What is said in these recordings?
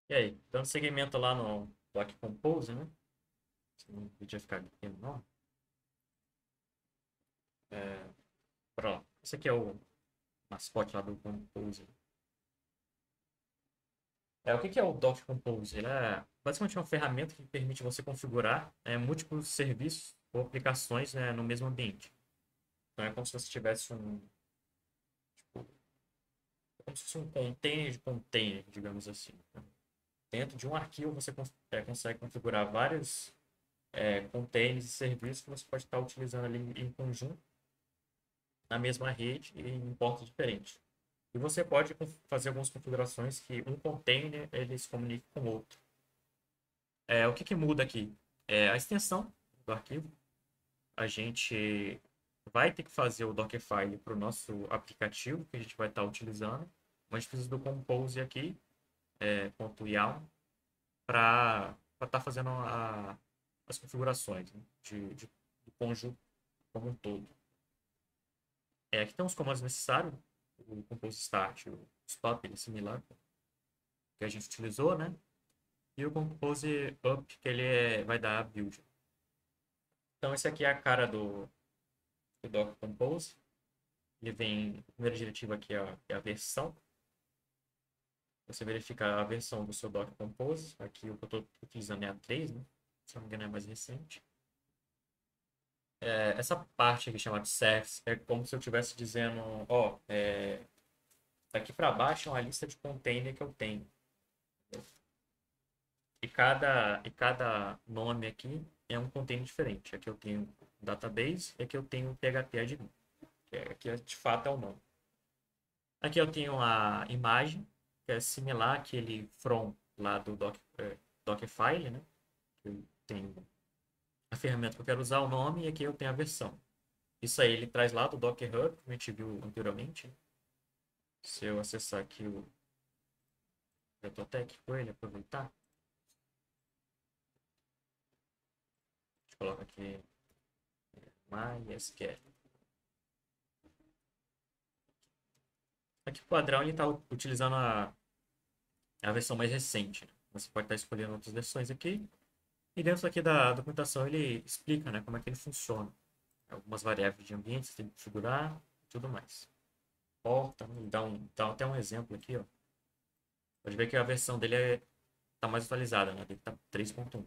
E aí, dando seguimento lá no Doc Compose, né? Se não podia ficar pequeno, não. É, pronto. Esse aqui é o mascote lá do Compose. O que que é o Doc Compose? Ele é basicamente uma ferramenta que permite você configurar múltiplos serviços ou aplicações, né, no mesmo ambiente. Então é como se você tivesse como se fosse um container de container, digamos assim, né? Dentro de um arquivo você consegue configurar vários containers e serviços que você pode estar utilizando ali em conjunto na mesma rede e em portas diferentes. E você pode fazer algumas configurações que um container ele se comunique com o outro. O que, que muda aqui? A extensão do arquivo. A gente vai ter que fazer o Dockerfile para o nosso aplicativo que a gente vai estar utilizando. Mas a gente precisa do Compose aqui, .yaml, para estar fazendo as configurações, né, do conjunto como um todo. Aqui tem os comandos necessários, o compose start, o stop, ele é similar que a gente utilizou, né? E o compose up, que vai dar a build. Então, esse aqui é a cara do Docker Compose. Ele vem, a primeira diretiva aqui é a versão. Você verifica a versão do seu Docker Compose. Aqui o que eu estou utilizando é a 3, né? Se não me engano é mais recente. Essa parte aqui chamada service é como se eu estivesse dizendo, ó, daqui para baixo é uma lista de container que eu tenho. E cada nome aqui é um container diferente. Aqui eu tenho database e aqui eu tenho PHP admin. Aqui de fato é o nome. Aqui eu tenho a imagem, que é similar àquele from lá do Dockerfile, né? Eu tenho a ferramenta que eu quero usar, o nome, e aqui eu tenho a versão. Isso aí ele traz lá do Docker Hub, que a gente viu anteriormente. Se eu acessar aqui o Retotech com ele, aproveitar, a gente coloca aqui MySQL. Aqui o padrão ele está utilizando a versão mais recente, né? Você pode estar escolhendo outras versões aqui. E dentro aqui da documentação ele explica, né, como é que ele funciona. Algumas variáveis de ambiente você tem que configurar e tudo mais. Porta, né? Dá até um exemplo aqui, ó. Pode ver que a versão dele tá mais atualizada, né? Ele tá 3.1.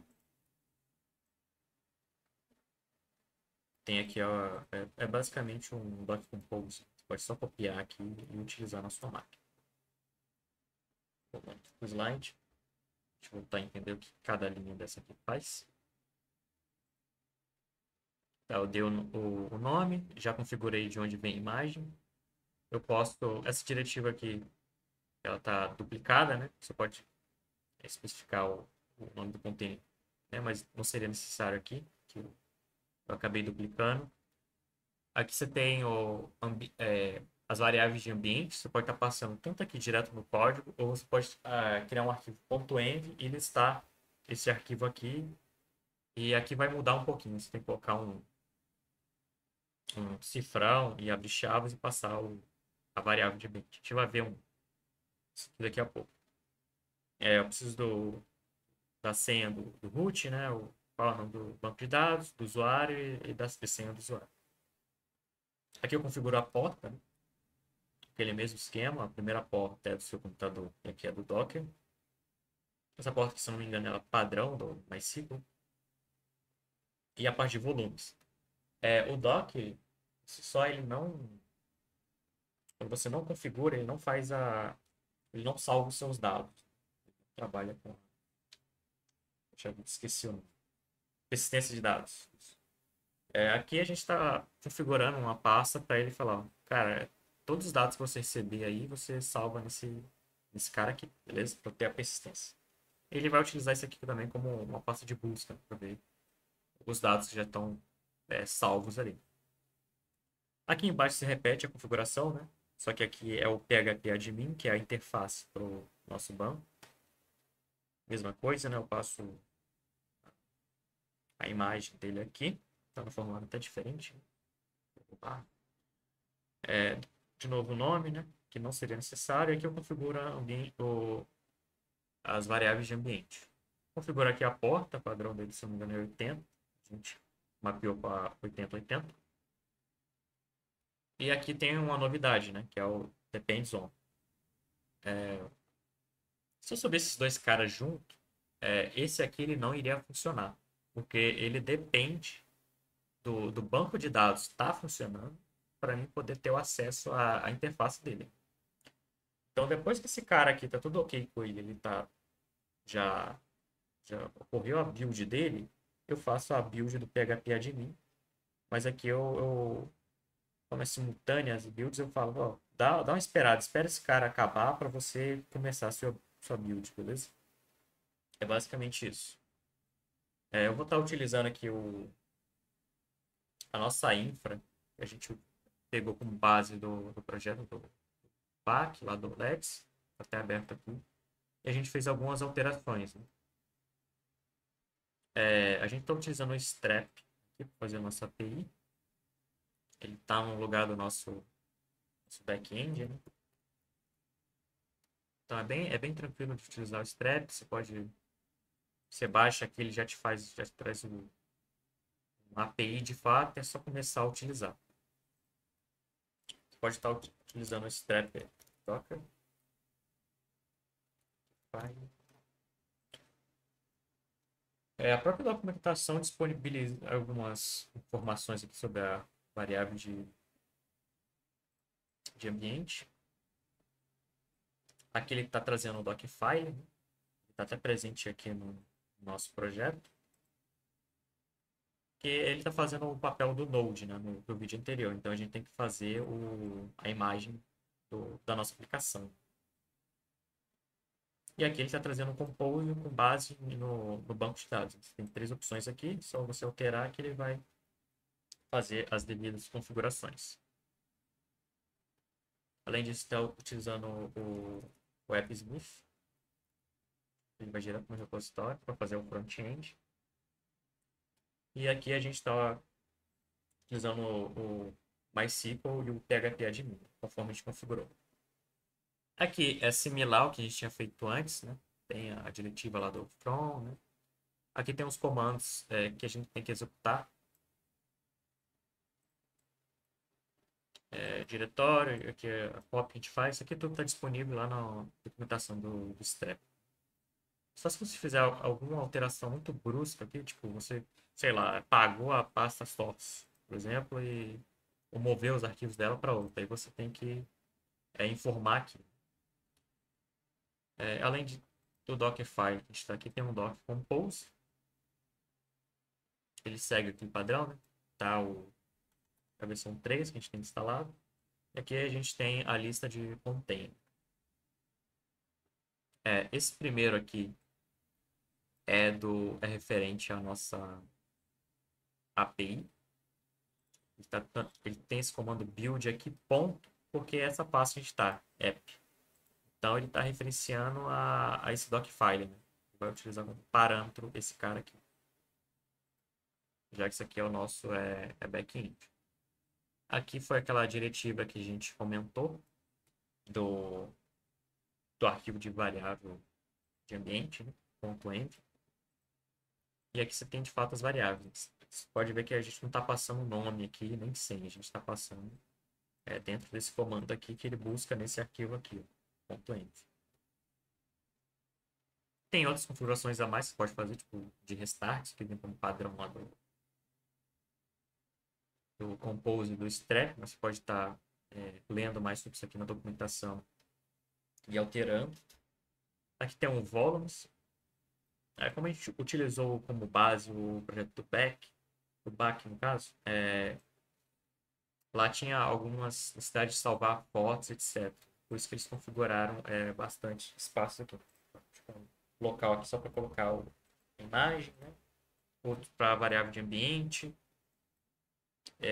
Tem aqui, ó, é basicamente um Docker Compose. Você pode só copiar aqui e utilizar na sua máquina. Voltando aqui pro slide. Deixa eu voltar a entender o que cada linha dessa aqui faz. Tá, eu dei o nome, já configurei de onde vem a imagem. Eu posso, essa diretiva aqui, ela tá duplicada, né? Você pode especificar o nome do container, né? Mas não seria necessário aqui, que eu acabei duplicando. Aqui você tem as variáveis de ambiente, você pode estar passando tanto aqui direto no código, ou você pode criar um arquivo .env e listar esse arquivo aqui. E aqui vai mudar um pouquinho, você tem que colocar um cifrão e abrir chaves e passar a variável de ambiente. A gente vai ver isso aqui daqui a pouco. Eu preciso da senha do root, né? Qual é o nome do banco de dados, do usuário e da senha do usuário. Aqui eu configuro a porta, né? Aquele mesmo esquema. A primeira porta é do seu computador e aqui é do Docker. Essa porta, que se não me engano, é padrão do MySQL. E a parte de volumes. O Docker, só ele não. Quando você não configura, ele não faz a. Ele não salva os seus dados. Ele trabalha com. Esqueci o nome. Persistência de dados. Aqui a gente está configurando uma pasta para ele falar, cara, todos os dados que você receber aí, você salva nesse cara aqui, beleza? Para ter a persistência. Ele vai utilizar isso aqui também como uma pasta de busca para ver os dados que já estão salvos ali. Aqui embaixo se repete a configuração, né? Só que aqui é o PHP admin, que é a interface para o nosso banco. Mesma coisa, né? Eu passo a imagem dele aqui. Está no formato até diferente. Opa. De novo o nome, né? Que não seria necessário. Aqui eu configuro as variáveis de ambiente. Configura aqui a porta, o padrão dele, se não me engano, é 80. A gente mapeou para 80-80. E aqui tem uma novidade, né? Que é o Depends On. Se eu subir esses dois caras juntos, esse aqui ele não iria funcionar. Porque ele depende do banco de dados estar funcionando para mim poder ter o acesso à interface dele. Então, depois que esse cara aqui tá tudo ok com ele, ele tá já, já ocorreu a build dele, eu faço a build do PHP admin. Mas aqui como é simultânea as builds, eu falo, ó, dá uma esperada, espera esse cara acabar para você começar a sua build, beleza? É basicamente isso. Eu vou estar utilizando aqui a nossa infra, que a gente pegou como base do projeto do PAC, lá do Let's, até aberto aqui. E a gente fez algumas alterações, né? A gente está utilizando o Strap aqui para fazer a nossa API. Ele está no lugar do nosso back-end, né? Então é bem tranquilo de utilizar o Strap. Você baixa aqui, ele já te traz uma API de fato, é só começar a utilizar. Você pode estar utilizando o Strap Docker. A própria documentação disponibiliza algumas informações aqui sobre a variável de ambiente. Aqui ele está trazendo o Dockfile, né? Está até presente aqui no nosso projeto. Que ele está fazendo o papel do Node, né, no vídeo anterior. Então a gente tem que fazer a imagem da nossa aplicação. E aqui ele está trazendo um compose com base no banco de dados. Tem três opções aqui, só você alterar que ele vai fazer as devidas configurações. Além disso, está utilizando o AppSmith. Ele vai direto no repositório para fazer o front-end. E aqui a gente está utilizando o MySQL e o PHP admin, conforme a gente configurou. Aqui é similar ao que a gente tinha feito antes, né? Tem a diretiva lá do from, né? Aqui tem os comandos que a gente tem que executar. Diretório, aqui é a cópia que a gente faz. Isso aqui tudo está disponível lá na documentação do Strap. Só se você fizer alguma alteração muito brusca aqui, tipo, você, sei lá, apagou a pasta source, por exemplo, ou moveu os arquivos dela para outra. Aí você tem que informar aqui. Além do Dockerfile que a gente está aqui, tem um Docker Compose. Ele segue aquele padrão, né? Tá a versão 3 que a gente tem instalado. E aqui a gente tem a lista de container. Esse primeiro aqui é referente à nossa API. Ele tem esse comando build aqui, ponto, porque essa pasta a gente está, app. Então ele está referenciando a esse docfile, né? Vai utilizar como parâmetro esse cara aqui. Já que isso aqui é o nosso back-end. Aqui foi aquela diretiva que a gente comentou do arquivo de variável de ambiente, né? .env. E aqui você tem de fato as variáveis. Você pode ver que a gente não está passando nome aqui, nem senha. A gente está passando dentro desse comando aqui que ele busca nesse arquivo aqui, .env. Tem outras configurações a mais que você pode fazer, tipo de restart, que vem como padrão lá do Compose do Strap. Mas você pode estar lendo mais sobre isso aqui na documentação e alterando. Aqui tem um volumes. Como a gente utilizou como base o projeto do BAC no caso, lá tinha algumas necessidades de salvar fotos, etc. Por isso que eles configuraram bastante espaço aqui. Tipo, um local aqui só para colocar a imagem, né? Outro para variável de ambiente,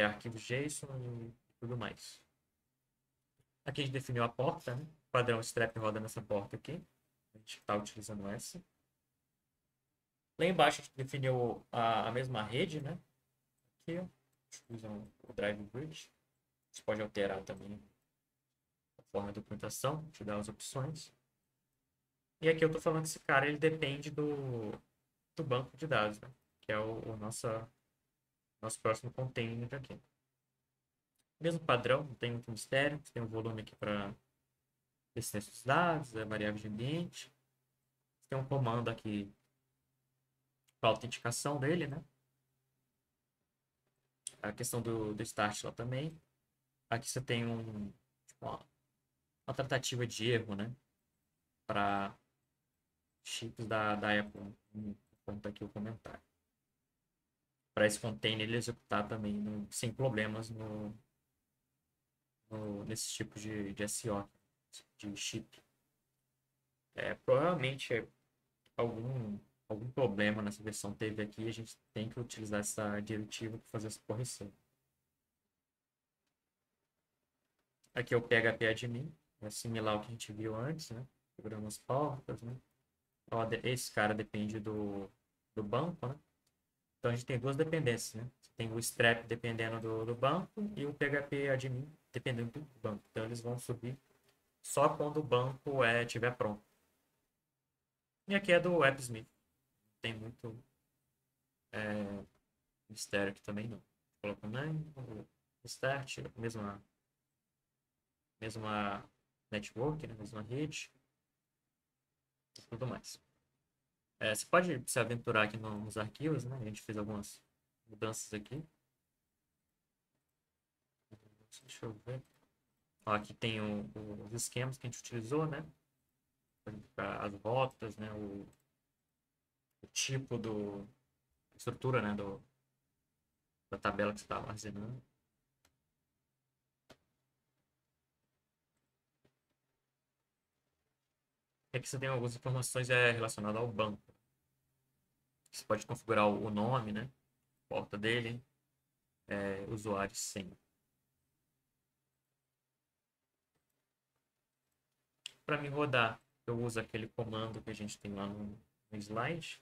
arquivos JSON e tudo mais. Aqui a gente definiu a porta, né? O padrão strap roda nessa porta aqui. A gente está utilizando essa. Lá embaixo a gente definiu a mesma rede, né? Aqui, ó. Usam o Drive Bridge. Você pode alterar também a forma da documentação, te dá as opções. E aqui eu estou falando que esse cara ele depende do banco de dados, né? Que é o nosso próximo container aqui. Mesmo padrão, não tem muito mistério. Tem um volume aqui para descendência dos dados, variável de ambiente. Tem um comando aqui para autenticação dele, né? A questão do start lá também. Aqui você tem tipo, uma tratativa de erro, né? Para chips da Apple. Conta aqui o comentário. Para esse container ele executar também sem problemas nesse tipo de SO, de chip. Provavelmente algum, algum problema nessa versão teve aqui, a gente tem que utilizar essa diretiva para fazer essa correção. Aqui é o PHP admin, é similar ao que a gente viu antes, né? Segurando as portas, né? Esse cara depende do banco, né? Então a gente tem duas dependências, né? Você tem o strap dependendo do banco e o PHP admin dependendo do banco. Então eles vão subir só quando o banco estiver pronto. E aqui é do AppSmith. Tem muito mistério aqui também não. Coloca o start, mesma network, né? Mesma rede e tudo mais. Você pode se aventurar aqui nos arquivos, né? A gente fez algumas mudanças aqui. Deixa eu ver. Ó, aqui tem os esquemas que a gente utilizou, né? As rotas, né? O tipo a estrutura, né? Da tabela que você está armazenando. E aqui você tem algumas informações relacionadas ao banco. Você pode configurar o nome, né? Porta dele, usuário e senha. Para me rodar, eu uso aquele comando que a gente tem lá no slide.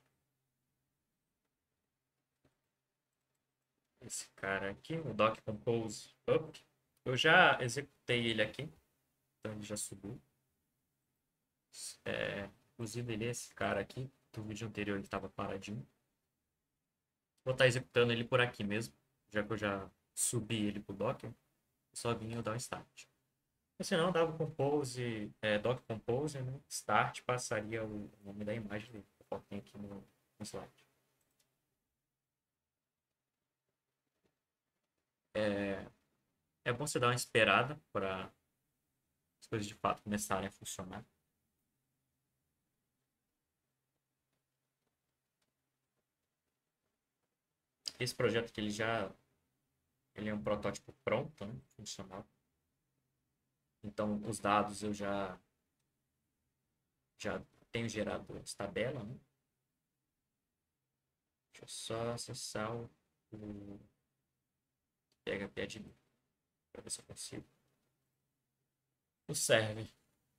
Esse cara aqui, o doc compose up. Eu já executei ele aqui, então ele já subiu. Inclusive ele é esse cara aqui, do vídeo anterior ele estava paradinho. Vou estar executando ele por aqui mesmo, já que eu já subi ele pro Docker, só vim eu dar um start. Se não, dava compose, doc compose, né? Start passaria o nome da imagem dele, que eu tenho aqui no slide. É bom você dar uma esperada para as coisas de fato começarem a funcionar. Esse projeto que ele é um protótipo pronto, né? Funcional. Então os dados eu já tenho gerado essa tabela, né? Deixa eu só acessar o PHP admin para ver se eu consigo. O server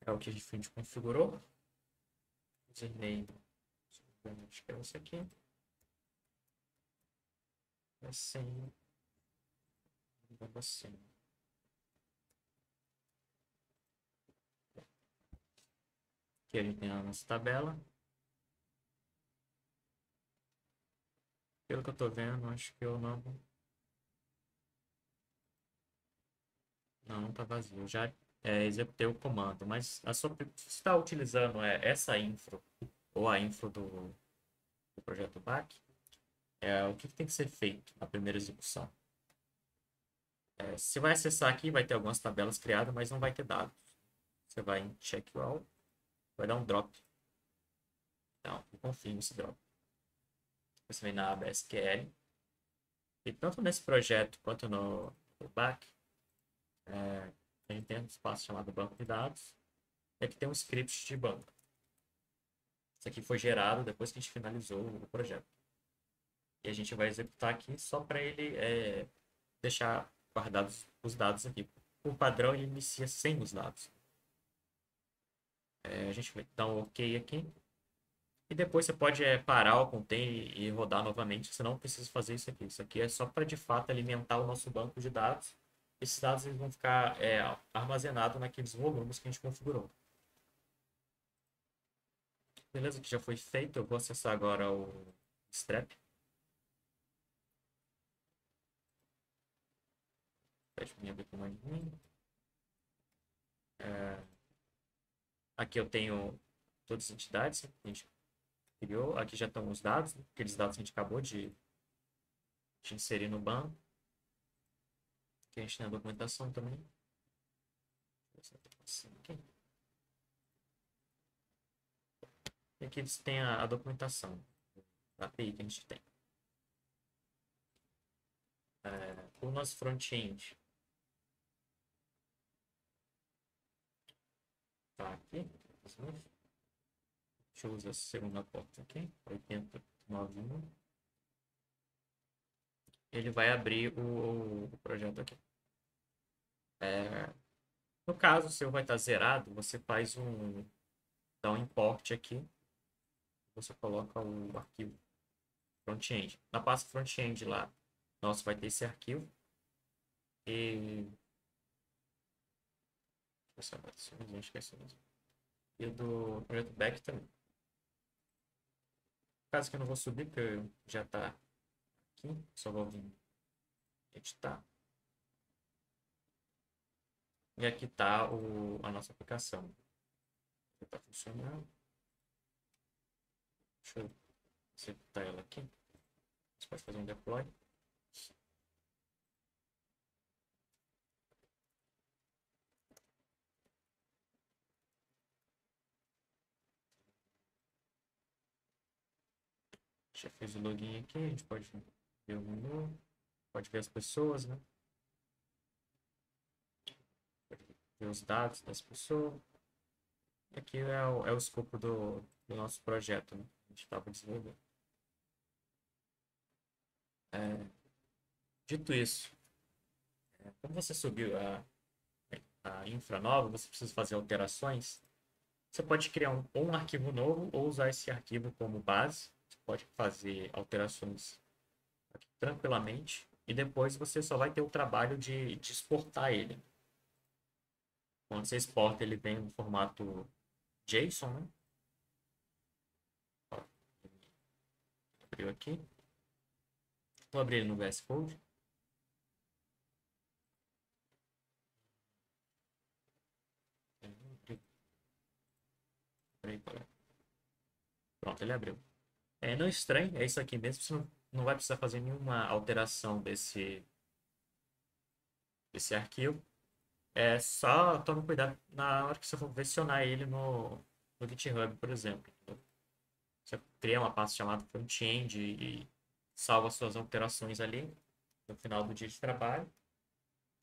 é o que a gente configurou. Username, acho que é esse aqui. A senha. A senha. Aqui a gente tem a nossa tabela. Pelo que eu tô vendo, acho que eu não. Não tá vazio. Eu já executei o comando, mas se você está utilizando essa info ou a info do projeto BAC, o que tem que ser feito na primeira execução? Você vai acessar aqui, vai ter algumas tabelas criadas, mas não vai ter dados. Você vai em check all, vai dar um drop. Então, confirme esse drop. Você vem na aba SQL. E tanto nesse projeto quanto no BAC, a gente tem um espaço chamado banco de dados. E aqui tem um script de banco. Isso aqui foi gerado depois que a gente finalizou o projeto. E a gente vai executar aqui só para ele deixar guardados os dados aqui. Por padrão, ele inicia sem os dados. A gente vai dar um OK aqui. E depois você pode parar o container e rodar novamente. Você não precisa fazer isso aqui. Isso aqui é só para, de fato, alimentar o nosso banco de dados. Esses dados eles vão ficar armazenados naqueles volumes que a gente configurou. Beleza, que já foi feito. Eu vou acessar agora o Strap. Pede para mim abrir comando de mim. Aqui eu tenho todas as entidades que a gente criou. Aqui já estão os dados, né? Aqueles dados que a gente acabou de inserir no banco. Aqui a gente tem a documentação também. Aqui. E aqui eles têm a documentação da API que a gente tem. O nosso front-end tá aqui. Deixa eu usar a segunda porta aqui. 8091. Ele vai abrir o projeto aqui. No caso, o seu vai estar zerado, você faz dá um import aqui. Você coloca o arquivo front-end. Na pasta front-end lá, nosso vai ter esse arquivo. E e do projeto back também. No caso que eu não vou subir, porque já está aqui, só vou vir editar. E aqui está a nossa aplicação. Está funcionando. Deixa eu executar ela aqui. Você pode fazer um deploy. Já fez o login aqui, a gente pode ver o menu, pode ver as pessoas, né? Pode ver os dados das pessoas. E aqui é o escopo do nosso projeto, né? A gente estava desenvolvendo. Dito isso, como você subiu a infra nova, você precisa fazer alterações. Você pode criar um arquivo novo ou usar esse arquivo como base. Você pode fazer alterações aqui tranquilamente. E depois você só vai ter o trabalho de exportar ele. Quando você exporta, ele vem no formato JSON, né? Ó, abriu aqui. Vou abrir ele no VS Code. Pronto, ele abriu. Não estranho, é isso aqui mesmo. Você não vai precisar fazer nenhuma alteração desse arquivo. É só tome cuidado na hora que você for versionar ele no GitHub, por exemplo. Você cria uma pasta chamada front-end e salva suas alterações ali no final do dia de trabalho.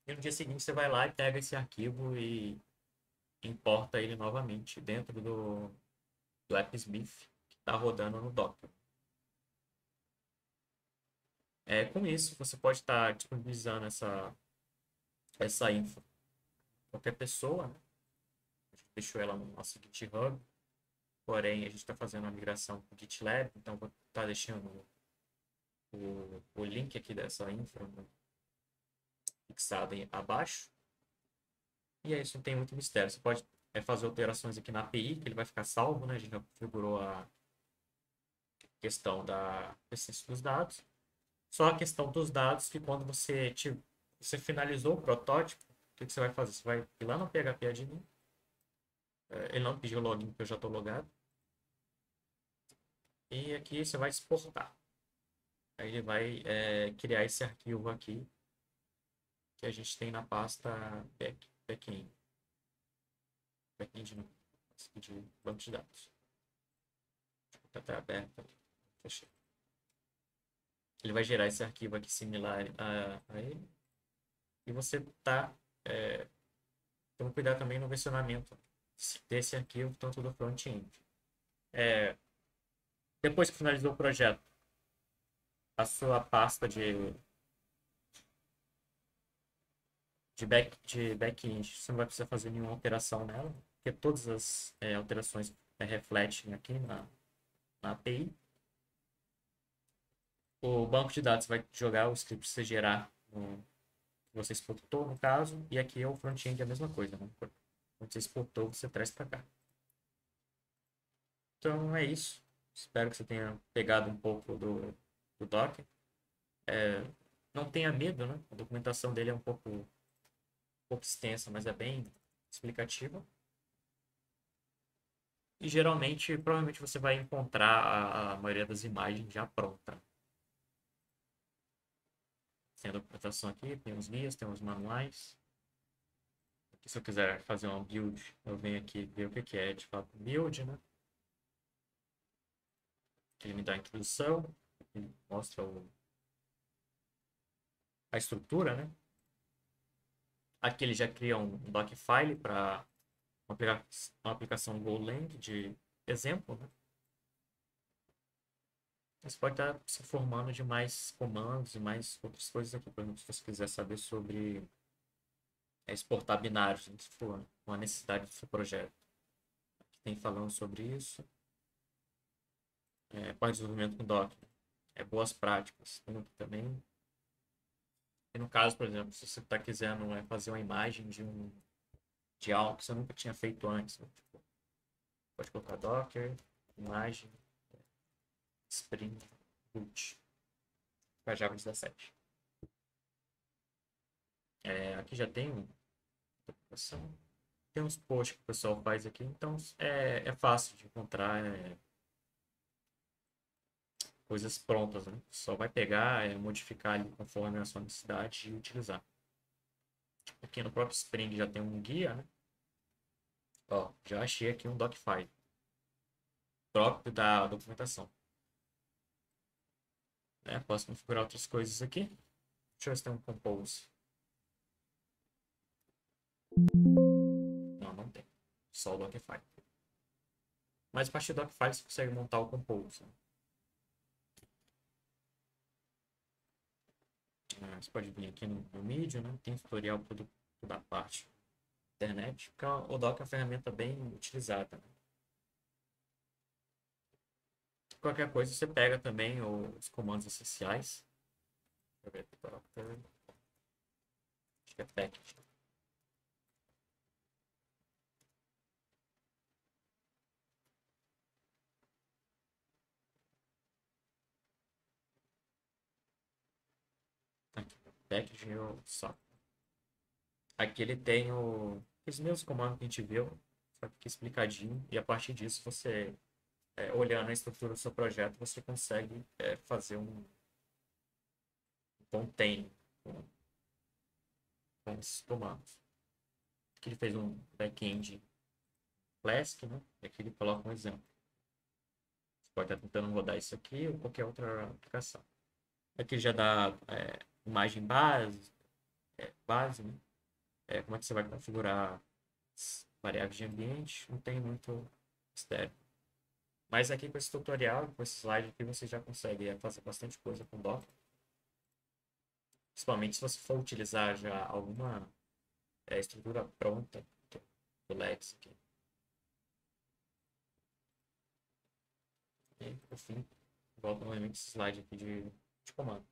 E no dia seguinte você vai lá e pega esse arquivo e importa ele novamente dentro do AppSmith que está rodando no Docker. Com isso, você pode estar disponibilizando essa info. Qualquer pessoa, né? A gente deixou ela no nosso GitHub, porém a gente está fazendo a migração para o GitLab, então vou estar deixando o link aqui dessa infra, né, fixado abaixo. E é isso, não tem muito mistério. Você pode fazer alterações aqui na API, que ele vai ficar salvo, né? A gente já configurou a questão da essência dos dados. Só a questão dos dados que quando você finalizou o protótipo, o que você vai fazer? Você vai ir lá no PHP admin. Ele não pediu login porque eu já estou logado. E aqui você vai exportar. Aí ele vai criar esse arquivo aqui que a gente tem na pasta backend. Backend não, de banco de dados. Está até aberto. Fechei. Ele vai gerar esse arquivo aqui similar a ele. E você está tendo cuidado também no versionamento desse arquivo, tanto do front-end. Depois que finalizou o projeto, a sua pasta de back-end, você não vai precisar fazer nenhuma alteração nela, porque todas as alterações refletem aqui na API. O banco de dados vai jogar o script que você gerar, que você exportou, no caso, e aqui é o front-end a mesma coisa, né? Quando você exportou, você traz para cá. Então é isso. Espero que você tenha pegado um pouco do Docker. Não tenha medo, né? A documentação dele é um pouco extensa, mas é bem explicativa. E geralmente, provavelmente você vai encontrar a maioria das imagens já pronta. Tem a documentação aqui, tem os guias, tem os manuais. Aqui, se eu quiser fazer uma build, eu venho aqui ver o que é de fato build, né? Ele me dá a introdução, ele mostra a estrutura, né? Aqui ele já cria um Dockfile para uma aplicação Golang de exemplo, né? Você pode estar se formando de mais comandos e mais outras coisas aqui. Por exemplo, se você quiser saber sobre exportar binários, né, se for uma necessidade do seu projeto. Aqui tem falando sobre isso. Parte de desenvolvimento com Docker. Boas práticas. Tem aqui também. E no caso, por exemplo, se você está quisendo fazer uma imagem de algo que você nunca tinha feito antes, né? Tipo, pode colocar Docker, imagem, Spring Boot para Java 17. Aqui já tem tem uns posts que o pessoal faz aqui, então é fácil de encontrar coisas prontas, né? Só vai pegar, modificar ali conforme a sua necessidade e utilizar. Aqui no próprio Spring já tem um guia, né? Ó, já achei aqui um Dockfile próprio da documentação. Posso configurar outras coisas aqui. Deixa eu ver se tem um Compose. Não, não tem. Só o Dockfile. Mas a partir do Dockfile você consegue montar o Compose. Né? Você pode vir aqui no Medium, né? Tem tutorial por toda a parte da internet. Porque o Docker é uma ferramenta bem utilizada. Né? Qualquer coisa você pega também os comandos essenciais. Deixa eu ver aqui, Docker. Acho que é package. Aqui, package eu só. Aqui ele tem os mesmos comandos que a gente viu, só que aqui explicadinho. E a partir disso, você, olhando a estrutura do seu projeto, você consegue fazer um container com esses comandos. Aqui ele fez um back-end Flask, né? E aqui ele coloca um exemplo. Você pode estar tentando rodar isso aqui ou qualquer outra aplicação. Aqui já dá imagem base, né? Como é que você vai configurar as variáveis de ambiente, não tem muito mistério. Mas aqui com esse tutorial, com esse slide aqui, você já consegue fazer bastante coisa com Docker. Principalmente se você for utilizar já alguma estrutura pronta do Lex aqui. E, por fim, volta novamente esse slide aqui de comando.